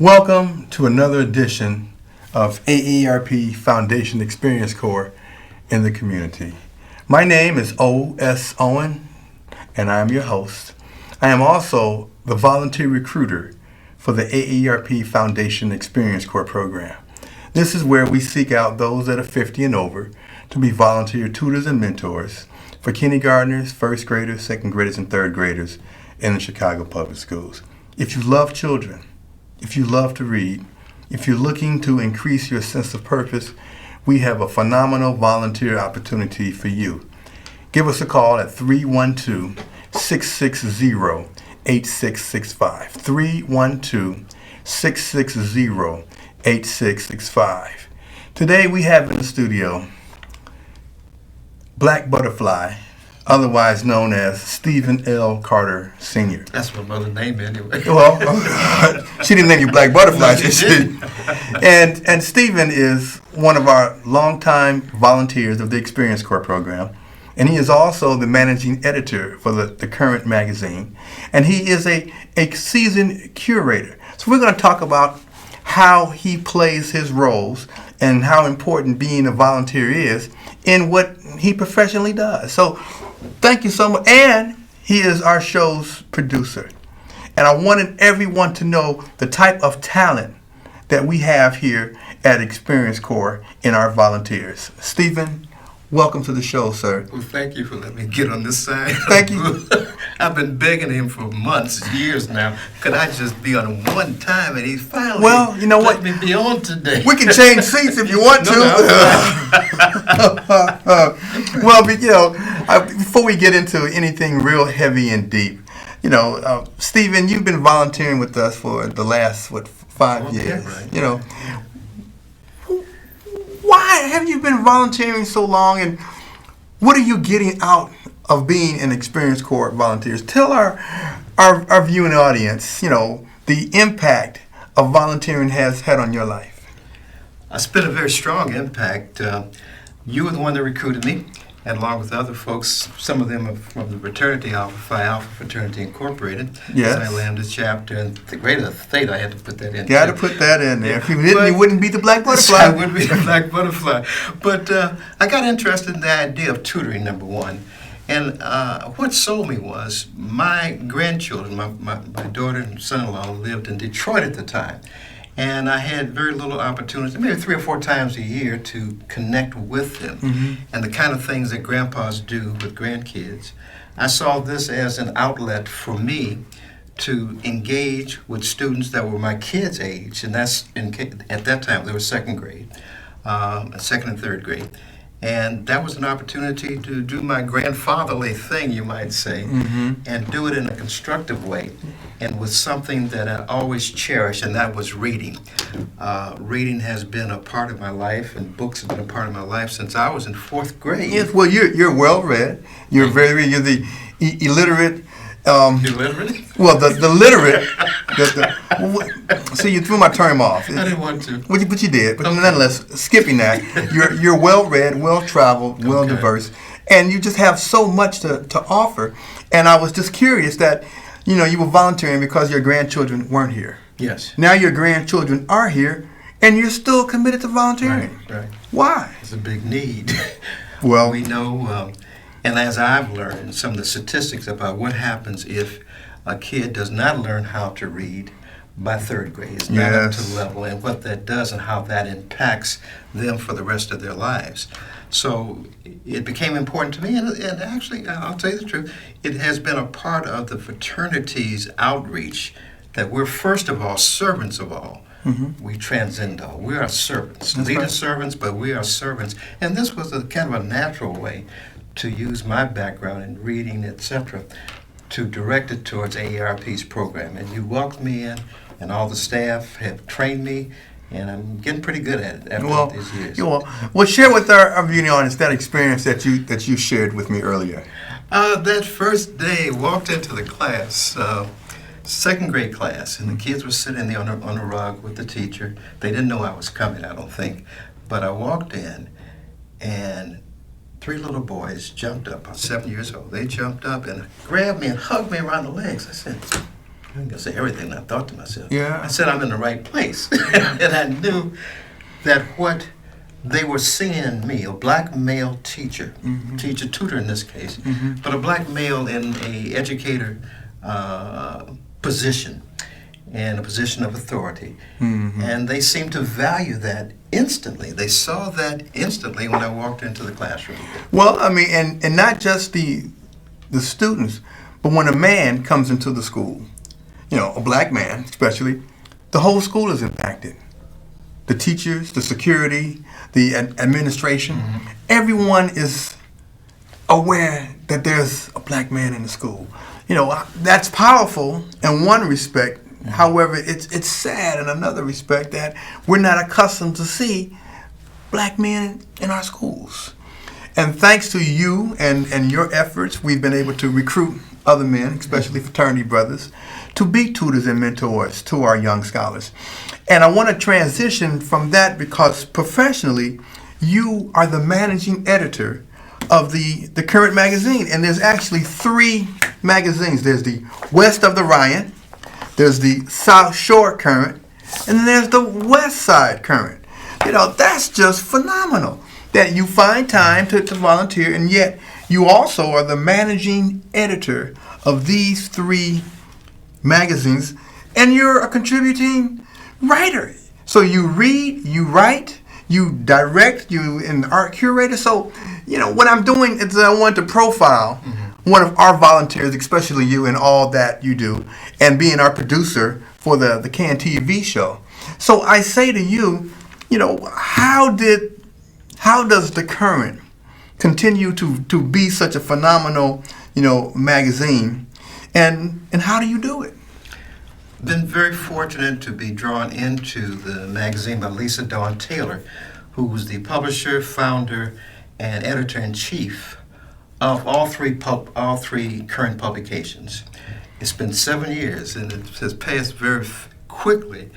Welcome to another edition of AARP Foundation Experience Corps in the community. My name is Owen, and I am your host. I am also the volunteer recruiter for the AARP Foundation Experience Corps program. This is where we seek out those that are 50 and over to be volunteer tutors and mentors for kindergartners, first graders, second graders, and third graders in the Chicago Public Schools. If you love children, if you love to read, if you're looking to increase your sense of purpose, we have a phenomenal volunteer opportunity for you. Give us a call at 312-660-8665. 312-660-8665. Today we have in the studio Black Butterfly, otherwise known as Stephen L. Carter Sr. That's my mother's name anyway. Well, she didn't name you Black Butterfly, did she? And Stephen is one of our longtime volunteers of the Experience Corps program. And he is also the managing editor for the current magazine. And he is a seasoned curator. So we're going to talk about how he plays his roles and how important being a volunteer is in what he professionally does. So thank you so much. And he is our show's producer. And I wanted everyone to know the type of talent that we have here at Experience Corps in our volunteers. Stephen, welcome to the show, sir. Well, thank you for letting me get on this side. Thank you. I've been begging him for months, years now. Could I just be on one time? And he finally let me be on today. We can change seats if you want to. Well, before we get into anything real heavy and deep, Stephen, you've been volunteering with us for the last, 5 years. Right. Why have you been volunteering so long, and what are you getting out of being an Experience Corps volunteers? Tell our viewing audience, the impact of volunteering has had on your life. It's been a very strong impact. You were the one that recruited me, and along with other folks, some of them are from the fraternity, Phi Alpha Fraternity Incorporated. Yes. St. Lambda chapter, and the Greater Theta, I had to put that in. Got to put that in there. If you didn't, you wouldn't be the Black Butterfly. I wouldn't be the Black Butterfly. But I got interested in the idea of tutoring, number one. And what sold me was my grandchildren, my daughter and son-in-law lived in Detroit at the time. And I had very little opportunity, maybe 3 or 4 times a year, to connect with them. Mm-hmm. And the kind of things that grandpas do with grandkids. I saw this as an outlet for me to engage with students that were my kids' age, and at that time they were second grade, second and third grade. And that was an opportunity to do my grandfatherly thing, you might say, mm-hmm. and do it in a constructive way and with something that I always cherished, and that was reading. Reading has been a part of my life, and books have been a part of my life since I was in 4th grade. Yes, well, you're well read. You're you're the illiterate. Illiterate? Well, the literate. See, you threw my term off. I didn't want to. But you did. But nonetheless, skipping that, you're well read, well traveled, well diverse, and you just have so much to offer. And I was just curious that you were volunteering because your grandchildren weren't here. Yes. Now your grandchildren are here, and you're still committed to volunteering. Right. Why? It's a big need. Well, we know. And as I've learned, some of the statistics about what happens if a kid does not learn how to read by 3rd grade, is not up to level, and what that does and how that impacts them for the rest of their lives. So it became important to me, and actually, I'll tell you the truth, it has been a part of the fraternity's outreach that we're first of all servants of all. Mm-hmm. We transcend all. We are servants. Leader servants, but we are servants. And this was a kind of a natural way to use my background in reading, etc., to direct it towards AARP's program. And you welcomed me in, and all the staff have trained me, and I'm getting pretty good at it after all these years. Well, share with our viewing audience that experience that you shared with me earlier. That first day, walked into the class, 2nd grade class, and the kids were sitting there on a rug with the teacher. They didn't know I was coming, I don't think. But I walked in, and 3 little boys jumped up. I was 7 years old. They jumped up and grabbed me and hugged me around the legs. I said, I'm going to say everything I thought to myself. Yeah. I said I'm in the right place. And I knew that what they were seeing in me, a black male teacher, tutor in this case, but a black male in a educator position, and a position of authority. And they seemed to value that instantly. They saw that instantly when I walked into the classroom. Well, I mean, and not just the students, but when a man comes into the school, you know, a black man especially, the whole school is impacted. The teachers, the security, the administration, everyone is aware that there's a black man in the school. You know, that's powerful in one respect. However, it's sad in another respect that we're not accustomed to see black men in our schools. And thanks to you and your efforts, we've been able to recruit other men, especially fraternity brothers, to be tutors and mentors to our young scholars. And I want to transition from that because professionally, you are the managing editor of the Current magazine. And there's actually 3 magazines. There's the West of the Ryan, there's the South Shore Current, and then there's the West Side Current. You know, that's just phenomenal that you find time to volunteer, and yet you also are the managing editor of these 3 magazines, and you're a contributing writer. So you read, you write, you direct, you an art curator. So, you know, what I'm doing is I want to profile one of our volunteers, especially you, and all that you do, and being our producer for the CAN TV show. So I say to you, you know, how does the Current continue to be such a phenomenal, you know, magazine, and how do you do it? Been very fortunate to be drawn into the magazine by Lisa Dawn Taylor, who's the publisher, founder, and editor-in-chief of all three Current publications. It's been 7 years, and it has passed very quickly.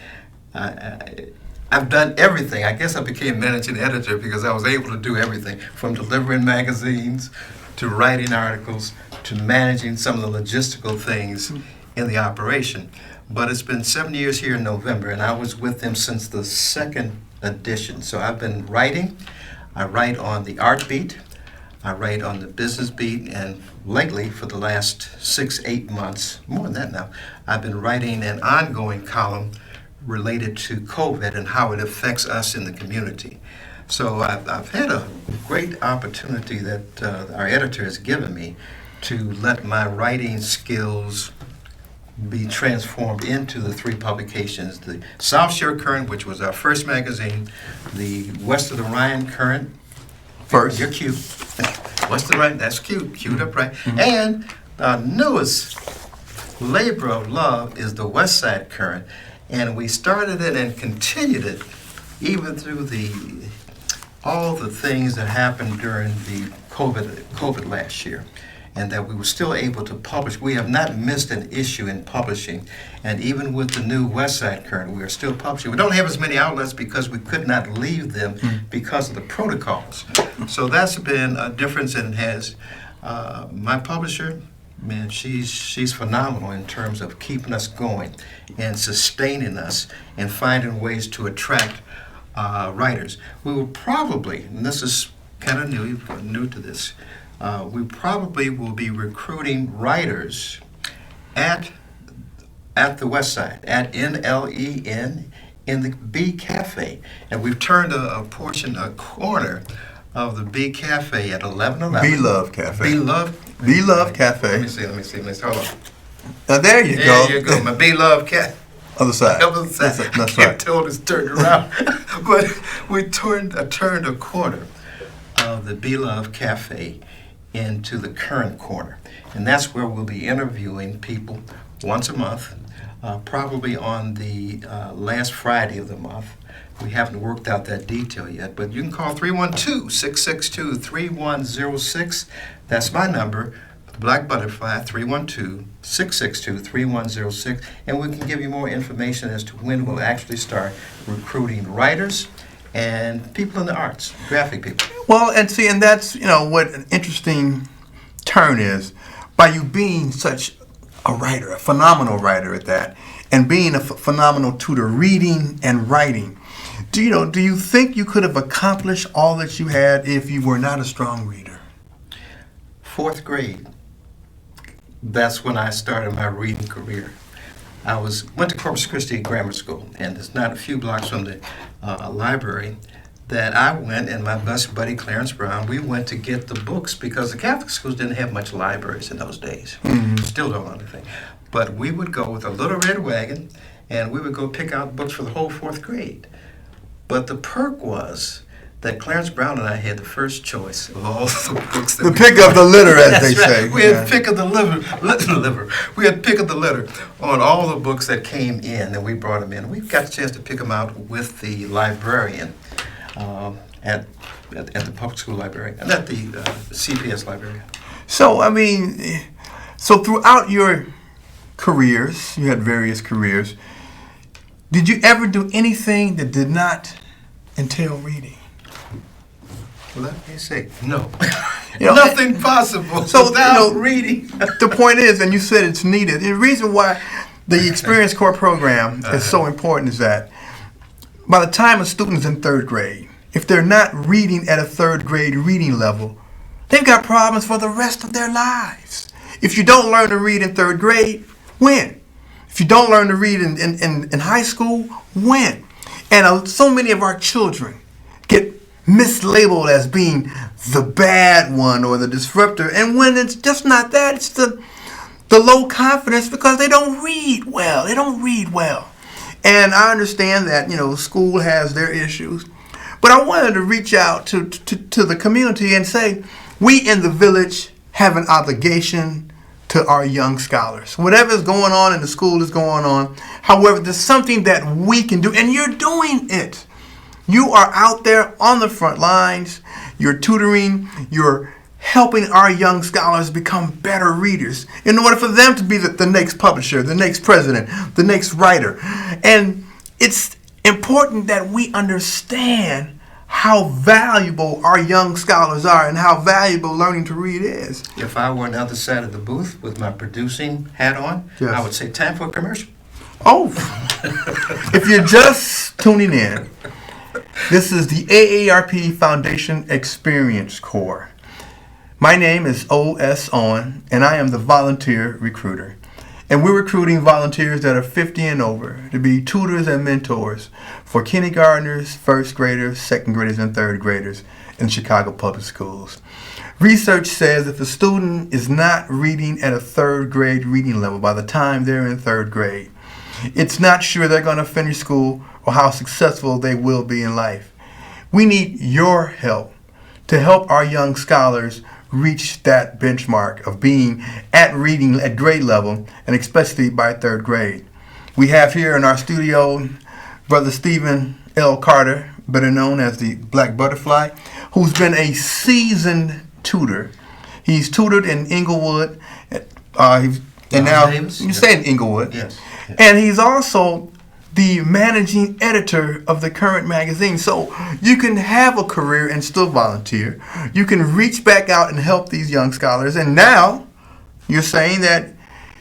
I've done everything. I guess I became managing editor because I was able to do everything, from delivering magazines to writing articles to managing some of the logistical things in the operation. But it's been 7 years here in November, and I was with them since the 2nd edition. So I've been writing. I write on the art beat, I write on the business beat, and lately, for the last 6-8 months, more than that now, I've been writing an ongoing column related to COVID and how it affects us in the community. So I've had a great opportunity that our editor has given me to let my writing skills be transformed into the 3 publications: the South Shore Current, which was our first magazine, the West of the Ryan Current. First. You're cute. West of the Ryan, that's cute, cute up right. And our newest labor of love is the West Side Current. And we started it and continued it even through all the things that happened during the COVID last year, and that we were still able to publish. We have not missed an issue in publishing, and even with the new West Side Current, we are still publishing. We don't have as many outlets because we could not leave them because of the protocols. So that's been a difference, and has my publisher, man, she's phenomenal in terms of keeping us going and sustaining us and finding ways to attract writers. We will probably, and this is kind of new to this, we probably will be recruiting writers at the West Side, at NLEN, in the B Cafe. And we've turned a corner of the B Cafe at 1111. Be-Love Cafe. Be-Love Cafe. Let me see. Hold on. Now there you go. There you go. My Be-Love Cafe. Other side. Other side. That's I right. told us turn around. But I turned a corner of the Be-Love Cafe into the Current corner. And that's where we'll be interviewing people once a month, probably on the last Friday of the month. We haven't worked out that detail yet, but you can call 312-662-3106. That's my number, the Black Butterfly, 312-662-3106, and we can give you more information as to when we'll actually start recruiting writers and people in the arts, graphic people. Well, and that's, you know, what an interesting turn is. By you being such a writer, a phenomenal writer at that, and being a phenomenal tutor, reading and writing. Do you think you could have accomplished all that you had if you were not a strong reader? Fourth grade, that's when I started my reading career. I went to Corpus Christi Grammar School, and it's not a few blocks from the library that I went, and my best buddy Clarence Brown, we went to get the books because the Catholic schools didn't have much libraries in those days. Still don't know anything. But we would go with a little red wagon, and we would go pick out books for the whole fourth grade. But the perk was that Clarence Brown and I had the first choice of all the books. The pick of the litter, as they say. We had pick of the litter. We had pick of the litter on all the books that came in, and we brought them in. We got a chance to pick them out with the librarian at the public school library, and at the CPS library. So, so throughout your careers, you had various careers, did you ever do anything that did not entail reading? Let me say, no. Nothing possible without reading. The point is, and you said it's needed, the reason why the Experience Corps program is so important is that by the time a student is in third grade, if they're not reading at a third grade reading level, they've got problems for the rest of their lives. If you don't learn to read in third grade, when? If you don't learn to read in high school, when? And so many of our children get mislabeled as being the bad one or the disruptor, and when it's just not that, it's the low confidence because they don't read well. And I understand that, school has their issues, but I wanted to reach out to the community and say, we in the village have an obligation to our young scholars. Whatever is going on in the school is going on. However, there's something that we can do, and you're doing it. You are out there on the front lines. You're tutoring. You're helping our young scholars become better readers in order for them to be the next publisher, the next president, the next writer. And it's important that we understand how valuable our young scholars are and how valuable learning to read is. If I were on the other side of the booth with my producing hat on, yes, I would say time for a commercial. Oh, if you're just tuning in, this is the AARP Foundation Experience Corps. My name is Owen, and I am the volunteer recruiter. And we're recruiting volunteers that are 50 and over to be tutors and mentors for kindergartners, first graders, second graders, and third graders in Chicago public schools. Research says if a student is not reading at a third grade reading level by the time they're in third grade, it's not sure they're going to finish school or how successful they will be in life. We need your help to help our young scholars reach that benchmark of being at reading at grade level, and especially by third grade. We have here in our studio Brother Stephen L. Carter, better known as the Black Butterfly, who's been a seasoned tutor. He's tutored in Inglewood, and now you say in Inglewood. Yes. And he's also the managing editor of the Current magazine. So you can have a career and still volunteer. You can reach back out and help these young scholars. And now you're saying that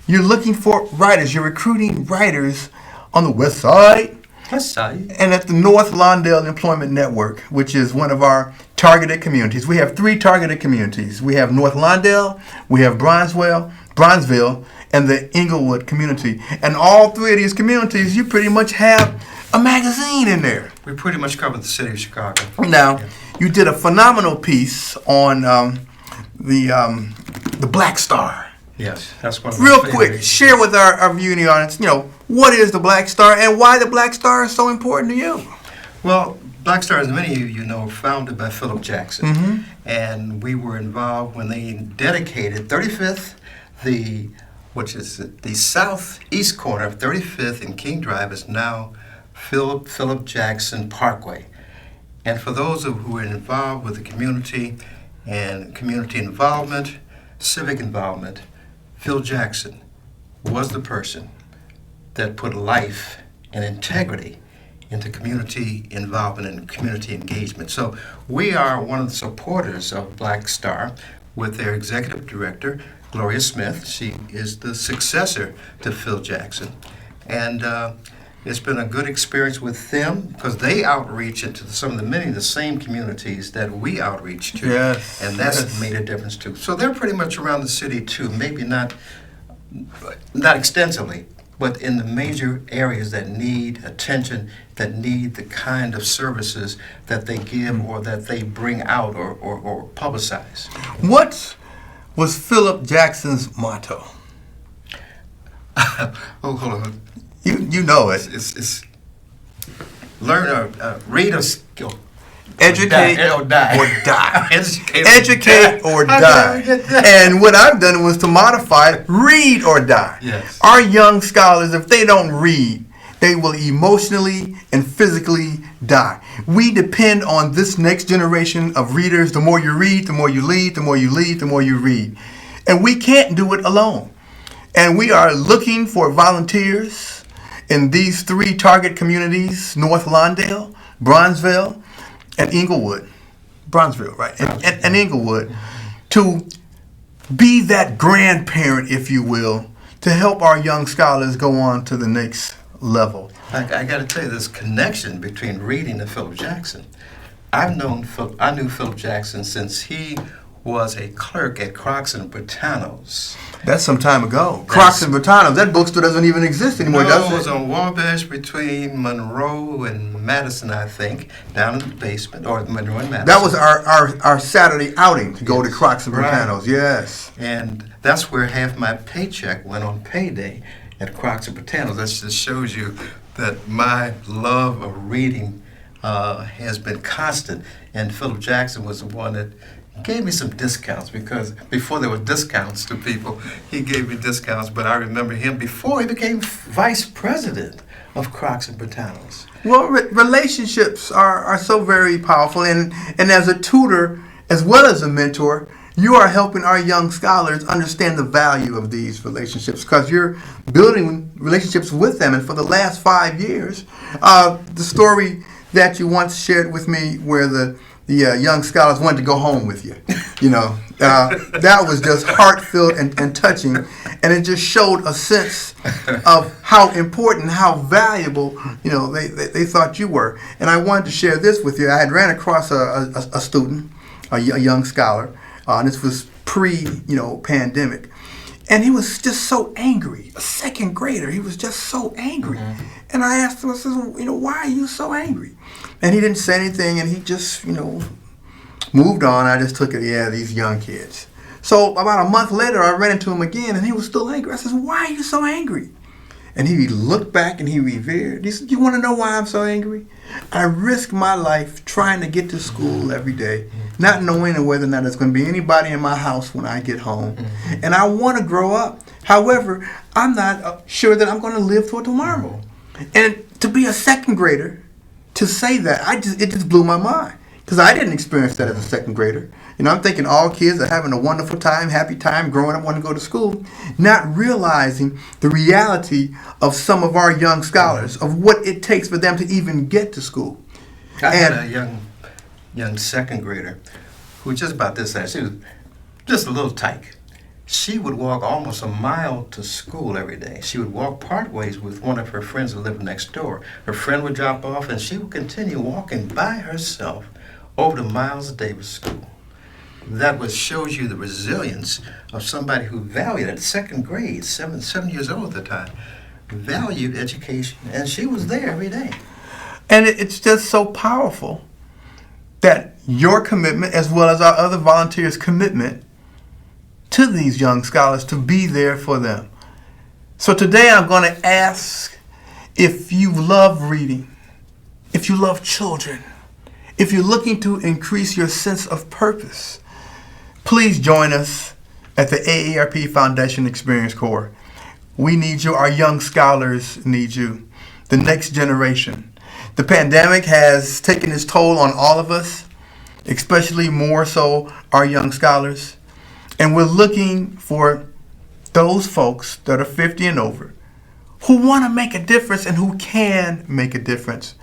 you're looking for writers. You're recruiting writers on the West Side. West Side. And at the North Lawndale Employment Network, which is one of our targeted communities. We have 3 targeted communities. We have North Lawndale, we have Bronzeville, and the Inglewood community. And all 3 of these communities, you pretty much have a magazine in there. We pretty much covered the city of Chicago. Now, you did a phenomenal piece on the Black Star. Yes, that's one of my Real favorites. quick, share with our viewing audience, what is the Black Star and why the Black Star is so important to you? Well, Black Star, as many of you know, founded by Philip Jackson. Mm-hmm. And we were involved when they dedicated 35th, which is the southeast corner of 35th and King Drive is now Philip Jackson Parkway. And for those who are involved with the community and community involvement, civic involvement, Phil Jackson was the person that put life and integrity into community involvement and community engagement. So we are one of the supporters of Black Star with their executive director, Gloria Smith. She is the successor to Phil Jackson. And it's been a good experience with them because they outreach into many of the same communities that we outreach to. Yes. And that's yes. made a difference too. So they're pretty much around the city too, maybe not extensively, but in the major areas that need attention, that need the kind of services that they give or that they bring out or publicize. What was Philip Jackson's motto? Oh, hold on. You know it. It's learn read or skill. Educate or die. Or die. Educate or How die. did I get that? And what I've done was to modify it, read or die. Yes. Our young scholars, if they don't read, they will emotionally and physically die. We depend on this next generation of readers. The more you read, the more you lead, the more you lead, the more you read. And we can't do it alone. And we are looking for volunteers in these 3 target communities, North Lawndale, Bronzeville, and Inglewood. Bronzeville, right? And Inglewood, to be that grandparent, if you will, to help our young scholars go on to the next level. I got to tell you, this connection between reading and Philip Jackson. I knew Philip Jackson since he was a clerk at Crocs and Britanno's. That's some time ago. Crocs and Britanno's. That bookstore doesn't even exist anymore, does it? It was on Wabash between Monroe and Madison, I think, down in the basement, or Monroe and Madison. That was our Saturday outing to go to Crocs and Right. Britanno's, yes. And that's where half my paycheck went on payday at Crocs and Britanno's. That just shows you that my love of reading has been constant. And Philip Jackson was the one that gave me some discounts, because before there were discounts to people, he gave me discounts. But I remember him before he became vice president of Crocs and Britanno's. Well, relationships are so very powerful. And as a tutor, as well as a mentor, you are helping our young scholars understand the value of these relationships, because you're building relationships with them. And for the last 5 years, the story that you once shared with me where the young scholars wanted to go home with you, that was just heartfelt and touching, and it just showed a sense of how important, how valuable, they thought you were. And I wanted to share this with you. I had ran across a student, a young scholar, and this was pre-pandemic, and he was just so angry. A second grader, he was just so angry. Mm-hmm. And I asked him, I said, why are you so angry? And he didn't say anything, and he just, moved on. I just took it, these young kids. So about a month later, I ran into him again, and he was still angry. I said, why are you so angry? And he looked back and he revered. He said, you want to know why I'm so angry? I risk my life trying to get to school every day, not knowing whether or not there's going to be anybody in my house when I get home. Mm-hmm. And I want to grow up. However, I'm not sure that I'm going to live for tomorrow. And to be a second grader, to say that, it just blew my mind, because I didn't experience that as a second grader. I'm thinking all kids are having a wonderful time, happy time, growing up, wanting to go to school, not realizing the reality of some of our young scholars, of what it takes for them to even get to school. I had a young second grader who was just about this size. She was just a little tyke. She would walk almost a mile to school every day. She would walk part ways with one of her friends who lived next door. Her friend would drop off, and she would continue walking by herself over the miles a day to school. That shows you the resilience of somebody who valued, at second grade, seven years old at the time, valued education, and she was there every day. And it's just so powerful that your commitment, as well as our other volunteers' commitment to these young scholars, to be there for them. So today I'm going to ask, if you love reading, if you love children, if you're looking to increase your sense of purpose, please join us at the AARP Foundation Experience Corps. We need you. Our young scholars need you. The next generation. The pandemic has taken its toll on all of us, especially more so our young scholars. And we're looking for those folks that are 50 and over who want to make a difference and who can make a difference.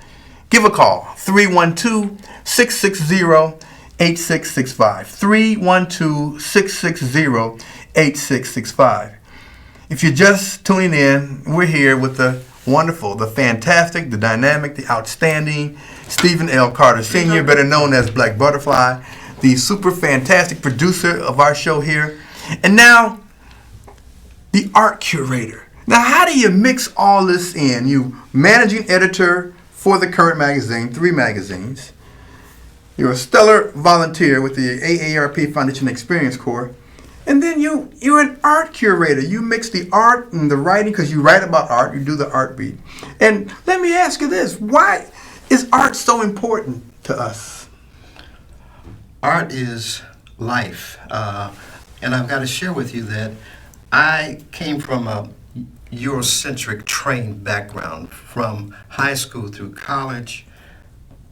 Give a call, 312-660 8665. 312-660-8665. If you're just tuning in, we're here with the wonderful, the fantastic, the dynamic, the outstanding Stephen L. Carter Sr., better known as Black Butterfly, the super fantastic producer of our show here, and now the art curator. Now, how do you mix all this in? You managing editor for the Current magazine, 3 magazines. You're a stellar volunteer with the AARP Foundation Experience Corps. And then you're an art curator. You mix the art and the writing, because you write about art, you do the art beat. And let me ask you this, why is art so important to us? Art is life. And I've got to share with you that I came from a Eurocentric trained background. From high school through college,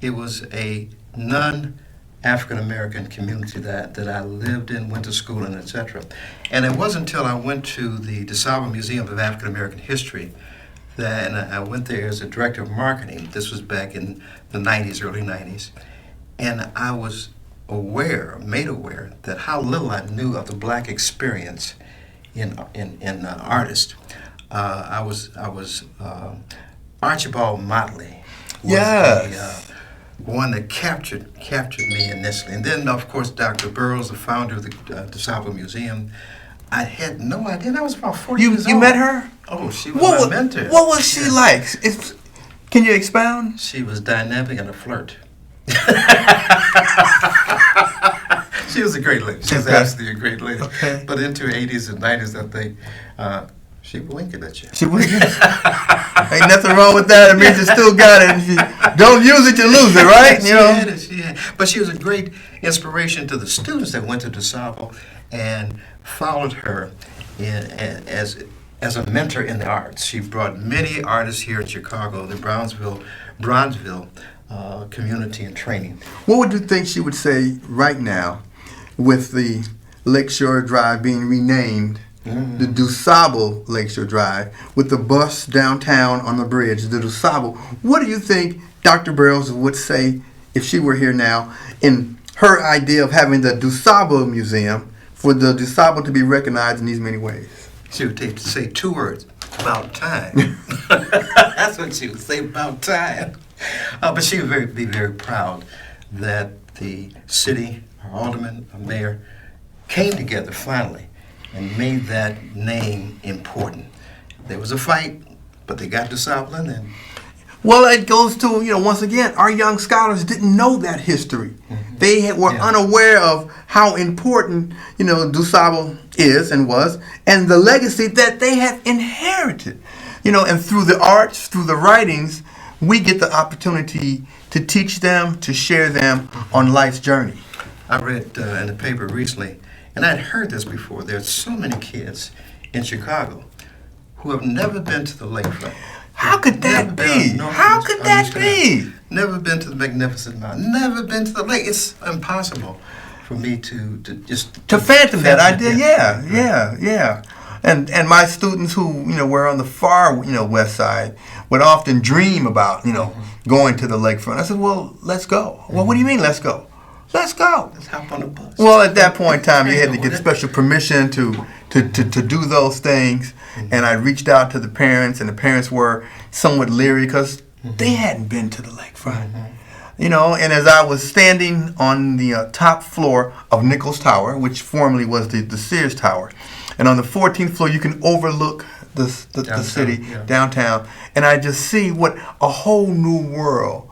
it was a non-African American community that I lived in, went to school in, etc. And it wasn't until I went to the Dusable Museum of African American History that, and I went there as a director of marketing. This was back in the 90s, early 90s. And I was made aware that how little I knew of the black experience in artists. I was Archibald Motley was Yes. the one that captured me initially, and then of course Dr. Burroughs, the founder of the Dusable Museum. I had no idea. And I was about 40 years old. You met her? Oh, she was my mentor. What was she like? Can you expound? She was dynamic and a flirt. She was a great lady. She was absolutely a great lady. Okay. But into her 80s and 90s, I think, she winked at you. She winked. Ain't nothing wrong with that. It means you still got it. If you don't use it, you lose it, right? She had. But she was a great inspiration to the students that went to Dusable and followed her as a mentor in the arts. She brought many artists here in Chicago, the Bronzeville community and training. What would you think she would say right now with the Lakeshore Drive being renamed the Dusable Lakeshore Drive, with the bus downtown on the bridge, the Dusable? What do you think Dr. Burroughs would say if she were here now in her idea of having the Dusable Museum, for the Dusable to be recognized in these many ways? She would say 2 words: about time. That's what she would say, about time. But she would be very proud that the city, our alderman, our mayor, came together finally and made that name important. There was a fight, but they got Dusable in there. Well, it goes to, once again, our young scholars didn't know that history. Mm-hmm. They were unaware of how important, Dusable is and was, and the legacy that they have inherited. And through the arts, through the writings, we get the opportunity to teach them, to share them on life's journey. I read in the paper recently, and I'd heard this before, there's so many kids in Chicago who have never been to the lakefront. How could that be? How could that be? Never been to the Magnificent Mountain. Never been to the lake. It's impossible for me to fathom that idea. Yeah. And my students who were on the far west side would often dream about going to the lakefront. I said, well, let's go. Well, what do you mean, let's go? Let's go. Let's hop on the bus. Well, at that point in time, you had to get special permission to do those things. And I reached out to the parents, and the parents were somewhat leery because they hadn't been to the lakefront. And as I was standing on the top floor of Nichols Tower, which formerly was the Sears Tower, and on the 14th floor, you can overlook the city, downtown, and I just see what a whole new world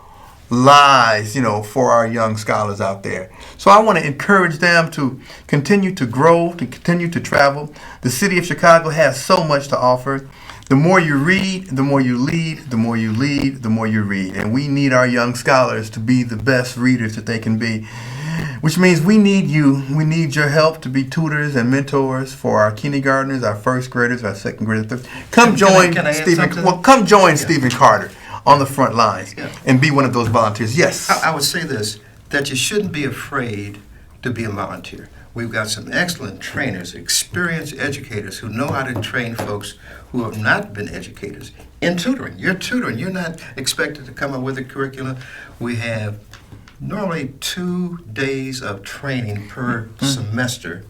lies, for our young scholars out there. So I want to encourage them to continue to grow, to continue to travel. The city of Chicago has so much to offer. The more you read, the more you lead, the more you lead, the more you read. And we need our young scholars to be the best readers that they can be, which means we need you. We need your help to be tutors and mentors for our kindergartners, our first graders, our second graders. Come join Stephen. Well, come join Stephen Carter on the front lines and be one of those volunteers. Yes. I would say this, that you shouldn't be afraid to be a volunteer. We've got some excellent trainers, experienced educators who know how to train folks who have not been educators in tutoring. You're tutoring. You're not expected to come up with a curriculum. We have normally 2 days of training per semester,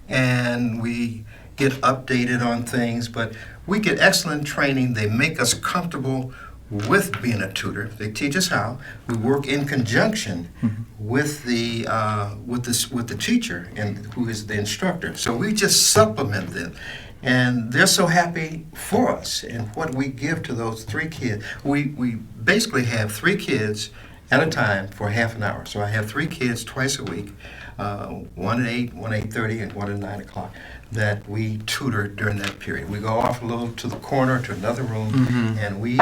and we get updated on things, but we get excellent training. They make us comfortable with being a tutor. They teach us how. We work in conjunction with the teacher and who is the instructor. So we just supplement them. And they're so happy for us and what we give to those 3 kids. We basically have 3 kids at a time for half an hour. So I have 3 kids twice a week, one at 8, one at 8:30, and one at 9 o'clock, that we tutor during that period. We go off a little to the corner to another room, and we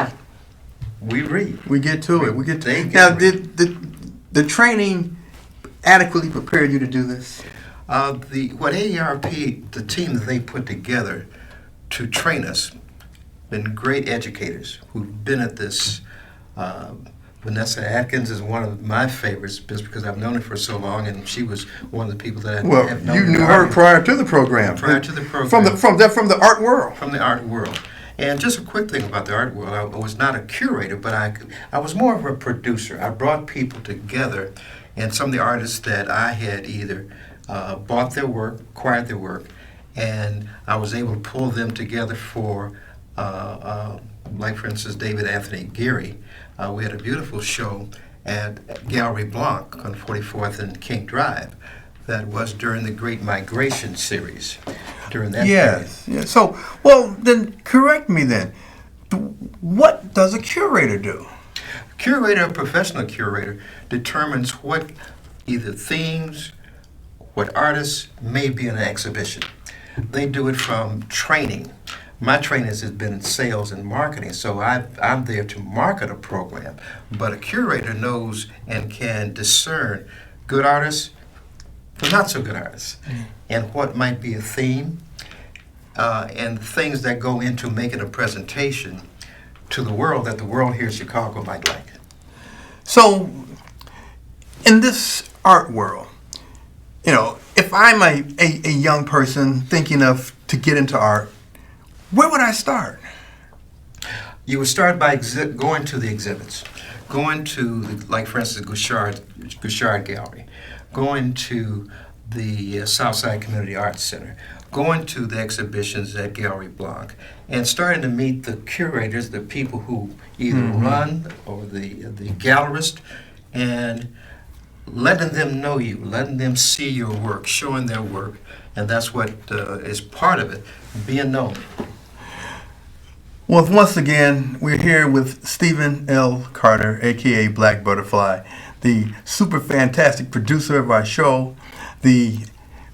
read. We get to it. We get to it. Now, did the training adequately prepare you to do this? What AARP, the team that they put together to train us, been great educators who've been at this. Vanessa Atkins is one of my favorites just because I've known her for so long, and she was one of the people that I have known. You knew her prior to the program. Prior to the program. From the art world. From the art world. And just a quick thing about the art world, I was not a curator, but I was more of a producer. I brought people together, and some of the artists that I had either bought their work, acquired their work, and I was able to pull them together for, like for instance, David Anthony Geary. We had a beautiful show at Gallery Blanc on 44th and King Drive that was during the Great Migration series. During that period. Yes. So, well, then correct me then. What does a curator do? Curator, a professional curator, determines what either themes, what artists may be in an exhibition. They do it from training. My training has been in sales and marketing, so I'm there to market a program. But a curator knows and can discern good artists from not so good artists, and what might be a theme, and things that go into making a presentation to the world that the world here in Chicago might like. So, in this art world, if I'm a young person thinking of to get into art, where would I start? You would start by going to the exhibits, going to, like for instance, Gouchard Gallery, going to the Southside Community Arts Center, going to the exhibitions at Gallery Blanc, and starting to meet the curators, the people who either run or the gallerist, and letting them know you, letting them see your work, showing their work, and that's what is part of it, being known. Well, once again, we're here with Stephen L. Carter, a.k.a. Black Butterfly, the super fantastic producer of our show, the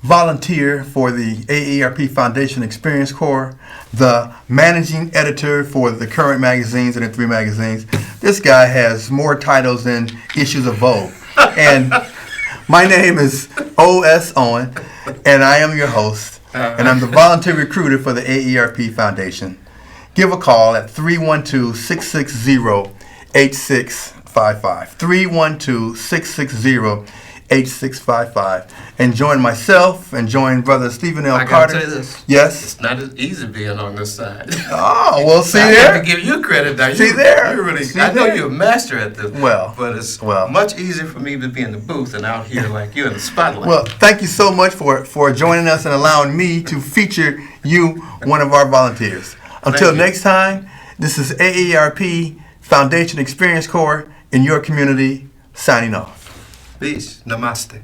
volunteer for the AARP Foundation Experience Corps, the managing editor for the current magazines and the 3 magazines. This guy has more titles than issues of Vogue. And my name is O.S. Owen, and I am your host, and I'm the volunteer recruiter for the AARP Foundation. Give a call at 312-660-8655. 312-660-8655. And join myself and join Brother Stephen L. Carter. I gotta tell you this. Yes? It's not as easy being on this side. Oh, well, see I there? have to give you credit now. See there? You're really, See I know there? you're a master at this. Well, but it's well. much easier for me to be in the booth than out here like you in the spotlight. Well, thank you so much for joining us and allowing me to feature you, one of our volunteers. Until next time, this is AARP Foundation Experience Corps in your community, signing off. Peace. Namaste.